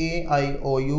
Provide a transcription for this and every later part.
AIOU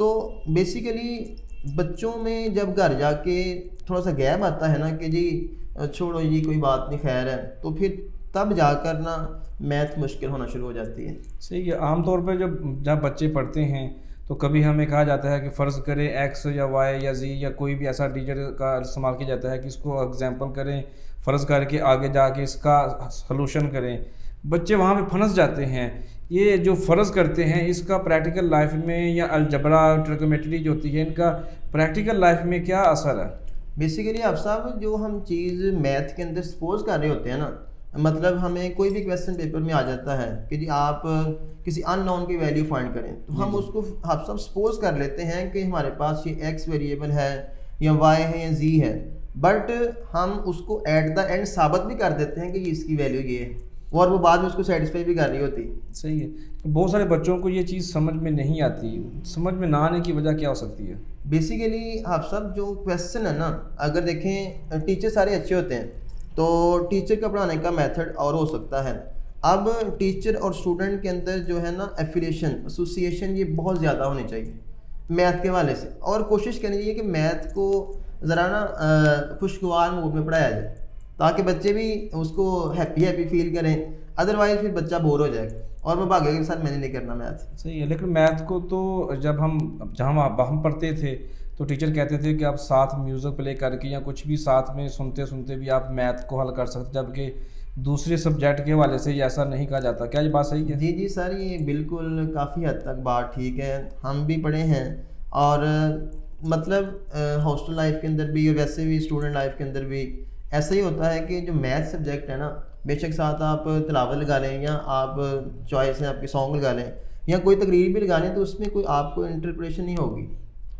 تو basically بچوں میں جب گھر جا کے تھوڑا سا گیپ آتا ہے نا کہ جی چھوڑو جی کوئی بات نہیں خیر ہے، تو پھر تب جا کر نا میتھ مشکل ہونا شروع ہو جاتی ہے. صحیح ہے. عام طور پہ جب بچے پڑھتے ہیں تو کبھی ہمیں کہا جاتا ہے کہ فرض کریں ایکس یا وائی یا زی یا کوئی بھی ایسا ٹیچر کا استعمال کیا جاتا ہے کہ اس کو اگزامپل کریں، فرض کر کے آگے جا کے اس کا سلوشن کریں. بچے وہاں پہ پھنس جاتے ہیں. یہ جو فرض کرتے ہیں اس کا پریکٹیکل لائف میں یا الجبرا ٹریگونومیٹری جو ہوتی ہے ان کا پریکٹیکل لائف میں کیا اثر ہے؟ بیسیکلی آپ صاحب جو ہم چیز میتھ کے اندر سپوز کر رہے ہوتے ہیں نا، مطلب ہمیں کوئی بھی کویسچن پیپر میں آ جاتا ہے کہ جی آپ کسی ان نون کی ویلیو فائنڈ کریں، تو ہم اس کو آپ سب سپوز کر لیتے ہیں کہ ہمارے پاس یہ ایکس ویریبل ہے یا وائی ہے یا زی ہے، بٹ ہم اس کو ایٹ دا اینڈ ثابت بھی کر دیتے ہیں کہ یہ اس کی ویلیو یہ ہے، اور وہ بعد میں اس کو سیٹسفائی بھی کر رہی ہوتی. صحیح ہے. بہت سارے بچوں کو یہ چیز سمجھ میں نہیں آتی. سمجھ میں نہ آنے کی وجہ کیا ہو سکتی ہے؟ بیسیکلی آپ سب جو کویسچن ہے نا، اگر دیکھیں ٹیچر سارے اچھے ہوتے ہیں تو ٹیچر کا پڑھانے کا میتھڈ اور ہو سکتا ہے. اب ٹیچر اور اسٹوڈنٹ کے اندر جو ہے نا ایفیلیشن ایسوسیشن یہ بہت زیادہ ہونی چاہیے میتھ کے حوالے سے، اور کوشش کرنی چاہیے کہ میتھ کو ذرا نا خوشگوار موڈ میں پڑھایا جائے تاکہ بچے بھی اس کو ہیپی فیل کریں. ادروائز پھر بچہ بور ہو جائے گا اور وہ بھاگے کے ساتھ میں نے نہیں کرنا میتھ. صحیح ہے. لیکن میتھ کو تو جب ہم پڑھتے تھے تو ٹیچر کہتے تھے کہ آپ ساتھ میوزک پلے کر کے یا کچھ بھی ساتھ میں سنتے بھی آپ میتھ کو حل کر سکتے، جبکہ دوسرے سبجیکٹ کے حوالے سے یہ ایسا نہیں کہا جاتا. کیا یہ بات صحیح ہے؟ جی سر، یہ بالکل کافی حد تک بات ٹھیک ہے. ہم بھی پڑھے ہیں اور مطلب ہاسٹل لائف کے اندر بھی اور ویسے بھی اسٹوڈنٹ لائف کے اندر بھی ایسا ہی ہوتا ہے کہ جو میتھ سبجیکٹ ہے نا، بے شک ساتھ آپ تلاوت لگا لیں یا آپ چوائس ہے آپ کی سانگ لگا لیں یا کوئی تقریر بھی لگا لیں، تو اس میں کوئی آپ کو انٹرپریشن نہیں ہوگی،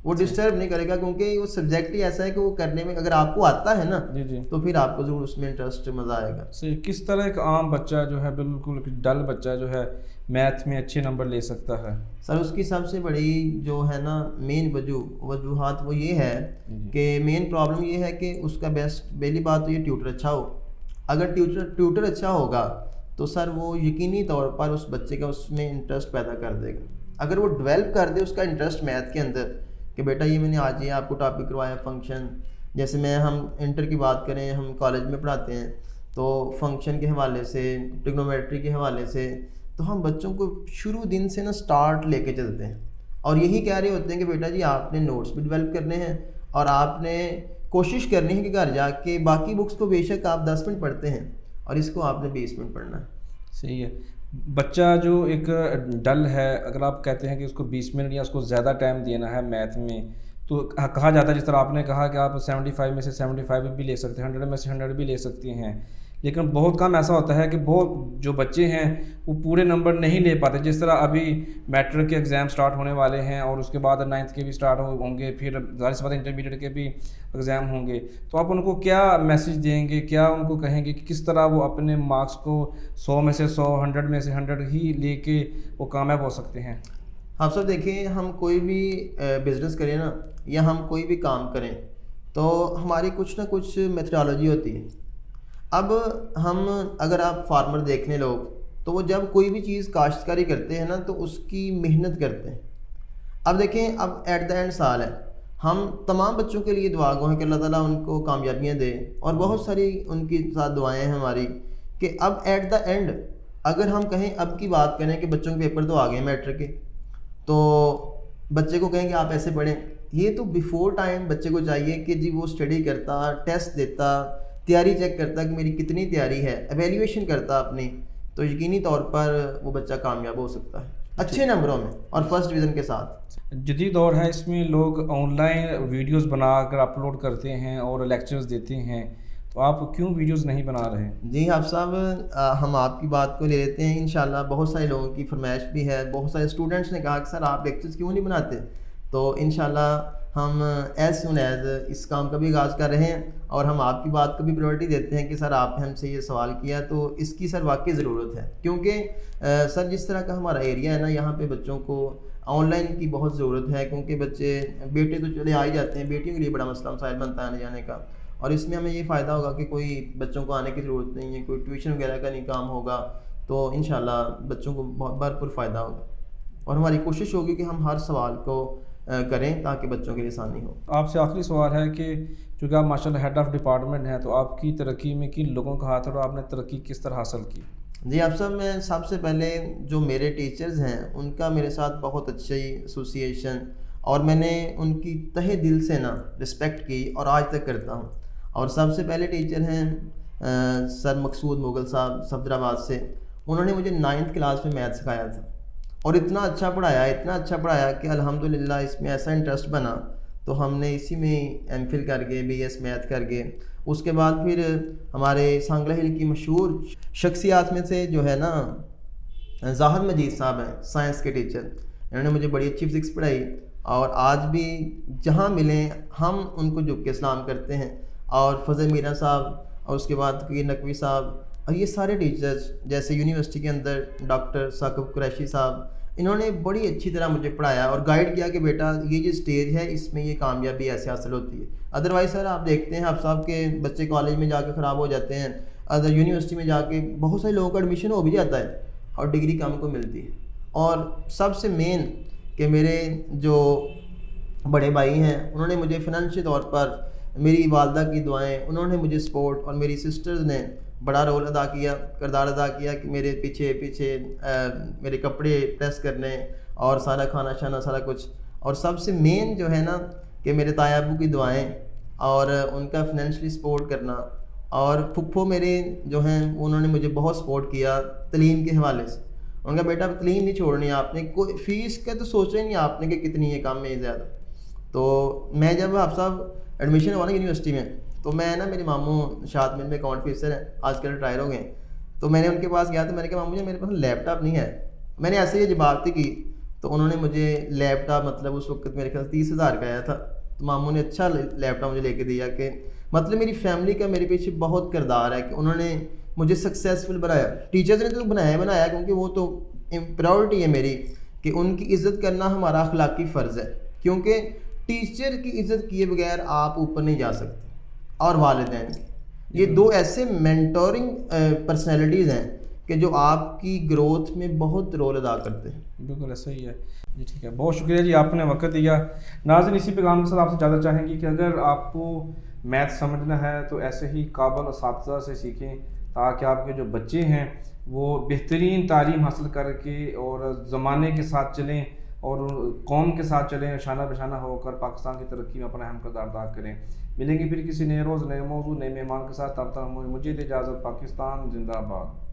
وہ ڈسٹرب نہیں کرے گا، کیونکہ وہ سبجیکٹ ہی ایسا ہے کہ وہ کرنے میں اگر آپ کو آتا ہے نا تو پھر آپ کو ضرور اس میں انٹرسٹ مزہ آئے گا. کس طرح ایک عام بچہ جو ہے بالکل ڈل بچہ جو ہے میتھ میں اچھے نمبر لے سکتا ہے؟ سر اس کی سب سے بڑی جو ہے نا مین وجوہات وہ یہ ہے کہ مین پرابلم یہ ہے کہ اس کا بیسٹ پہلی بات تو یہ ٹیوٹر اچھا ہو. اگر ٹیوٹر اچھا ہوگا تو سر وہ یقینی طور پر اس بچے کا اس میں انٹرسٹ پیدا کر دے گا. اگر وہ ڈیولپ کر دے اس کا انٹرسٹ میتھ کے اندر کہ بیٹا یہ میں نے آج یہ آپ کو ٹاپک کروایا فنکشن، جیسے ہم انٹر کی بات کریں، ہم کالج میں پڑھاتے ہیں تو فنکشن کے حوالے سے ٹریگنومیٹری کے حوالے سے تو ہم بچوں کو شروع دن سے نا سٹارٹ لے کے چلتے ہیں اور یہی کہہ رہے ہوتے ہیں کہ بیٹا جی آپ نے نوٹس بھی ڈیولپ کرنے ہیں اور آپ نے کوشش کرنی ہے کہ گھر جا کے باقی بکس کو بے شک آپ 10 منٹ پڑھتے ہیں اور اس کو آپ نے 20 منٹ پڑھنا ہے. صحیح ہے. بچہ جو ایک ڈل ہے، اگر آپ کہتے ہیں کہ اس کو 20 منٹ یا اس کو زیادہ ٹائم دینا ہے میتھ میں، تو کہا جاتا ہے جس طرح آپ نے کہا کہ آپ 75 میں سے 75 بھی لے سکتے ہیں، 100 میں سے 100 بھی لے سکتے ہیں، لیکن بہت کم ایسا ہوتا ہے کہ بہت جو بچے ہیں وہ پورے نمبر نہیں لے پاتے. جس طرح ابھی میٹرک کے ایگزام سٹارٹ ہونے والے ہیں اور اس کے بعد 9th کے بھی سٹارٹ ہوں گے، پھر ظاہر سی بات انٹرمیڈیٹ کے بھی ایگزام ہوں گے، تو آپ ان کو کیا میسج دیں گے، کیا ان کو کہیں گے کہ کس طرح وہ اپنے مارکس کو 100 میں سے 100، 100 میں سے 100 ہی لے کے وہ کامیاب ہو سکتے ہیں؟ آپ سب دیکھیں، ہم کوئی بھی بزنس کریں نا یا ہم کوئی بھی کام کریں تو ہماری کچھ نہ کچھ میتھڈالوجی ہوتی ہے. اب ہم اگر آپ فارمر دیکھنے لوگ تو وہ جب کوئی بھی چیز کاشتکاری کرتے ہیں نا تو اس کی محنت کرتے ہیں. اب دیکھیں، اب ایٹ دا اینڈ سال ہے، ہم تمام بچوں کے لیے دعا گو ہیں کہ اللہ تعالیٰ ان کو کامیابیاں دے اور بہت ساری ان کی ساتھ دعائیں ہیں ہماری کہ اب ایٹ دا اینڈ اگر ہم کہیں اب کی بات کریں کہ بچوں کے پیپر تو آ گئے میٹرک کے، تو بچے کو کہیں کہ آپ ایسے پڑھیں، یہ تو بیفور ٹائم بچے کو چاہیے کہ جی وہ اسٹڈی کرتا، ٹیسٹ دیتا، تیاری چیک کرتا کہ میری کتنی تیاری ہے، ایویلیویشن کرتا اپنی، تو یقینی طور پر وہ بچہ کامیاب ہو سکتا ہے اچھے نمبروں میں اور فرسٹ ڈویژن کے ساتھ. جدید دور ہے، اس میں لوگ آن لائن ویڈیوز بنا کر اپلوڈ کرتے ہیں اور لیکچرز دیتے ہیں، تو آپ کیوں ویڈیوز نہیں بنا رہے؟ جی آپ صاحب، ہم آپ کی بات کو لے لیتے ہیں. انشاءاللہ بہت سارے لوگوں کی فرمائش بھی ہے، بہت سارے اسٹوڈنٹس نے کہا کہ سر آپ لیکچرز کیوں نہیں بناتے، تو انشاءاللہ ہم ایز سون ایز اس کام کا بھی آغاز کر رہے ہیں اور ہم آپ کی بات کو بھی پریورٹی دیتے ہیں کہ سر آپ نے ہم سے یہ سوال کیا تو اس کی سر واقعی ضرورت ہے، کیونکہ سر جس طرح کا ہمارا ایریا ہے نا یہاں پہ بچوں کو آن لائن کی بہت ضرورت ہے، کیونکہ بچے بیٹے تو چلے آ ہی جاتے ہیں، بیٹیوں کے لیے بڑا مسئلہ مسائل بنتا ہے آنے جانے کا، اور اس میں ہمیں یہ فائدہ ہوگا کہ کوئی بچوں کو آنے کی ضرورت نہیں ہے، کوئی ٹیوشن وغیرہ کا نہیں کام ہوگا، تو انشاءاللہ بچوں کو بھرپور فائدہ ہوگا. اور ہماری کوشش ہوگی کہ ہم ہر سوال کو کریں تاکہ بچوں کے لیے آسانی ہو۔ آپ سے آخری سوال ہے کہ چونکہ آپ ماشاء اللہ ہیڈ آف ڈپارٹمنٹ ہیں، تو آپ کی ترقی میں کن لوگوں کا ہاتھ ہے اور آپ نے ترقی کس طرح حاصل کی؟ جی آپ صاحب، میں سب سے پہلے جو میرے ٹیچرز ہیں ان کا میرے ساتھ بہت اچھی ایسوسیشن، اور میں نے ان کی تہہ دل سے رسپیکٹ کی اور آج تک کرتا ہوں۔ اور سب سے پہلے ٹیچر ہیں سر مقصود مغل صاحب صفدرآباد سے۔ انہوں نے مجھے 9th کلاس میں میتھ سکھایا تھا، اور اتنا اچھا پڑھایا کہ الحمدللہ اس میں ایسا انٹرسٹ بنا، تو ہم نے اسی میں ایم فل کر کے BS میتھ کر کے اس کے بعد پھر ہمارے سانگلہ ہل کی مشہور شخصیات میں سے جو ہے نا ظاہر مجید صاحب ہیں، سائنس کے ٹیچر، انہوں نے مجھے بڑی اچھی فزکس پڑھائی، اور آج بھی جہاں ملیں ہم ان کو جھک کے سلام کرتے ہیں۔ اور فضل میرا صاحب، اور اس کے بعد فقیر نقوی صاحب، اور یہ سارے ٹیچرز، جیسے یونیورسٹی کے اندر ڈاکٹر ثاقب قریشی صاحب، انہوں نے بڑی اچھی طرح مجھے پڑھایا اور گائیڈ کیا کہ بیٹا یہ جو اسٹیج ہے اس میں یہ کامیابی ایسے حاصل ہوتی ہے۔ ادروائز سر آپ دیکھتے ہیں آپ صاحب کے بچے کالج میں جا کے خراب ہو جاتے ہیں، ادر یونیورسٹی میں جا کے بہت سارے لوگوں کا ایڈمیشن ہو بھی جاتا ہے اور ڈگری کم کو ملتی ہے۔ اور سب سے مین کہ میرے جو بڑے بھائی ہیں انہوں نے مجھے فنانشلی طور پر، میری والدہ کی دعائیں، انہوں نے مجھے سپورٹ، اور میری سسٹرز نے بڑا رول کردار ادا کیا کہ میرے پیچھے میرے کپڑے پریس کرنے اور سارا کھانا شانا سارا کچھ۔ اور سب سے مین جو ہے نا کہ میرے تایا ابو کی دعائیں اور ان کا فنینشلی سپورٹ کرنا، اور پھپھو میرے جو ہیں انہوں نے مجھے بہت سپورٹ کیا تعلیم کے حوالے سے۔ ان کا بیٹا تعلیم نہیں چھوڑنی آپ نے، کوئی فیس کا تو سوچا ہی نہیں آپ نے کہ کتنی ہے، کم ہے زیادہ۔ تو میں جب آپ صاحب ایڈمیشن ہوا نا یونیورسٹی میں، تو میں نا میرے ماموں شاد مل میں اکاؤنٹ آفیسر ہیں، آج کل ریٹائر ہو گئے، تو میں نے ان کے پاس گیا تو میں نے کہا ماموں جی میرے پاس لیپ ٹاپ نہیں ہے۔ میں نے ایسے ہی جبارتی کی، تو انہوں نے مجھے لیپ ٹاپ، مطلب اس وقت میرے خیال 30,000 کا آیا تھا، تو ماموں نے اچھا لیپ ٹاپ مجھے لے کے دیا کہ مطلب میری فیملی کا میرے پیچھے بہت کردار ہے کہ انہوں نے مجھے سکسیزفل بنایا۔ ٹیچرز نے تو بنایا کیونکہ وہ تو پرائورٹی ہے میری کہ ان کی عزت کرنا ہمارا اخلاقی فرض ہے، کیونکہ ٹیچر کی عزت کیے بغیر آپ اوپر نہیں جا سکتے، اور والدین کی، یہ دو ایسے مینٹورنگ پرسنالٹیز ہیں کہ جو آپ کی گروتھ میں بہت رول ادا کرتے ہیں۔ بالکل ایسا ہی ہے جی، ٹھیک ہے، بہت شکریہ جی، آپ نے وقت دیا۔ ناظرین اسی پیغام کے ساتھ آپ سے زیادہ چاہیں گے کہ اگر آپ کو میتھ سمجھنا ہے تو ایسے ہی قابل اساتذہ سے سیکھیں تاکہ آپ کے جو بچے ہیں وہ بہترین تعلیم حاصل کر کے اور زمانے کے ساتھ چلیں اور قوم کے ساتھ چلیں، شانہ بشانہ ہو کر پاکستان کی ترقی میں اپنا اہم کردار ادا کریں۔ ملیں گے پھر کسی نئے روز نئے موضوع نئے مہمان کے ساتھ، تب تک مجھے دے اجازت۔ پاکستان زندہ باد۔